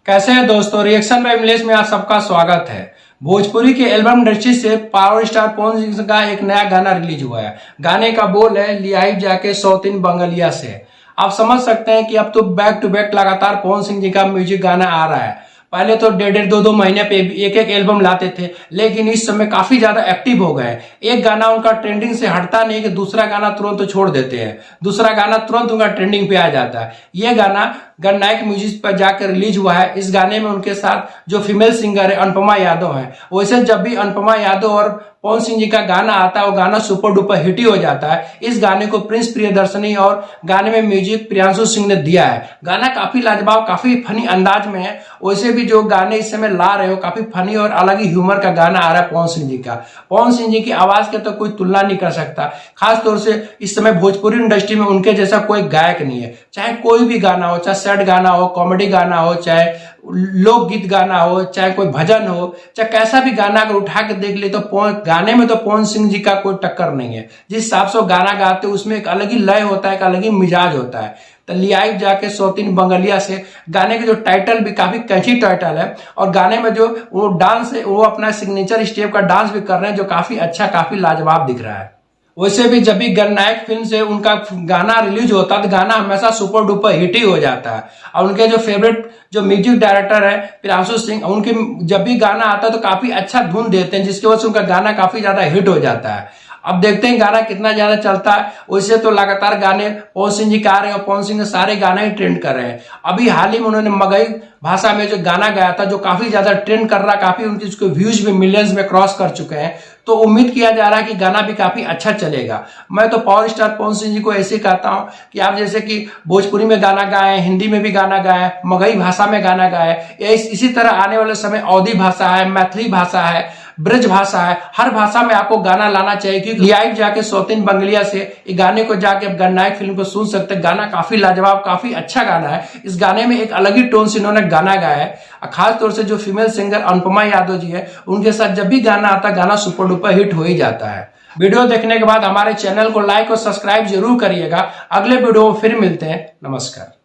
कैसे हैं दोस्तों, रिएक्शन बाय मिलेश में आप सबका स्वागत है। भोजपुरी के एल्बम इंडस्ट्री से पावर स्टार पवन सिंह का एक नया गाना रिलीज हुआ है। गाने का बोल है लियाई जाके सौतीन बंगलिया से। आप समझ सकते हैं कि अब तो बैक टू बैक लगातार पवन सिंह जी का म्यूजिक गाना आ रहा है। पहले तो डेढ़ दो महीने पे एक एक एल्बम लाते थे, लेकिन इस समय काफी ज्यादा एक्टिव हो गए। एक गाना उनका ट्रेंडिंग से हटता नहीं कि दूसरा गाना तुरंत छोड़ देते हैं, दूसरा गाना तुरंत उनका ट्रेंडिंग पे आ जाता है। ये गाना गणनायक म्यूजिक पर जाकर रिलीज हुआ है। इस गाने में उनके साथ जो फीमेल सिंगर है अनुपमा यादव है। वैसे जब भी अनुपमा यादव और पवन सिंह जी का गाना आता है वो गाना सुपर डुपर हिट ही हो जाता है। इस गाने को प्रिंस प्रियदर्शनी और गाने में म्यूजिक प्रियांशु सिंह ने दिया है। गाना काफी लाजवाब, काफी फनी अंदाज में है। वैसे भी जो गाने इस समय ला रहे हो काफी फनी और अलग ही ह्यूमर का गाना आ रहा है पवन सिंह जी का। पवन सिंह जी की आवाज के तो कोई तुलना नहीं कर सकता। खास तौर से इस समय भोजपुरी इंडस्ट्री में उनके जैसा कोई गायक नहीं है। चाहे कोई भी गाना हो, चाहे सैड गाना हो, कॉमेडी गाना हो, चाहे लोकगीत गाना हो, चाहे कोई भजन हो, चाहे कैसा भी गाना अगर उठा के देख ले तो गाने में तो पवन सिंह जी का कोई टक्कर नहीं है। जिस हिसाब से गाना गाते हैं उसमें एक अलग ही लय होता है, एक अलग ही मिजाज होता है। तो लियाई जाके सौतीन बंगलिया से गाने के जो टाइटल भी काफी कैची टाइटल है, और गाने में जो वो डांस है वो अपना सिग्नेचर स्टेप का डांस भी कर रहे हैं जो काफी अच्छा, काफी लाजवाब दिख रहा है। वैसे भी जब भी गणनायक फिल्म से उनका गाना रिलीज होता है तो गाना हमेशा सुपर डुपर हिट ही हो जाता है। और उनके जो फेवरेट जो म्यूजिक डायरेक्टर है प्रियांशु सिंह, उनके जब भी गाना आता है तो काफी अच्छा धुन देते हैं, जिसकी वजह से उनका गाना काफी ज्यादा हिट हो जाता है। अब देखते हैं गाना कितना ज्यादा चलता है। वैसे तो लगातार गाने पवन सिंह जी का आ रहे हैं और पवन सिंह के सारे गाने ही ट्रेंड कर रहे हैं। अभी हाल ही में उन्होंने मगही भाषा में जो गाना गाया था जो काफी ज्यादा ट्रेंड कर रहा है, काफी उनके उसके व्यूज भी मिलियंस में क्रॉस कर चुके हैं। तो उम्मीद किया जा रहा है कि गाना भी काफी अच्छा चलेगा। मैं तो पावर स्टार पवन सिंह जी को ऐसे कहता हूं कि आप जैसे कि भोजपुरी में गाना गाए, हिंदी में भी गाना गाए, मगही भाषा में गाना गाए, इसी तरह आने वाले समय अवधी भाषा है, मैथिली भाषा है, ब्रज भाषा है, हर भाषा में आपको गाना लाना चाहिए। क्योंकि लियाई जाके सौतीन बंगलिया से ये गाने को जाके अब गणनायक फिल्म को सुन सकते हैं। गाना काफी लाजवाब, काफी अच्छा गाना है। इस गाने में एक अलग ही टोन से इन्होंने गाना गाया है। खास तौर से जो फीमेल सिंगर अनुपमा यादव जी है उनके साथ जब भी गाना आता है गाना सुपर डुपर हिट हो ही जाता है। वीडियो देखने के बाद हमारे चैनल को लाइक और सब्सक्राइब जरूर करिएगा। अगले वीडियो में फिर मिलते हैं। नमस्कार।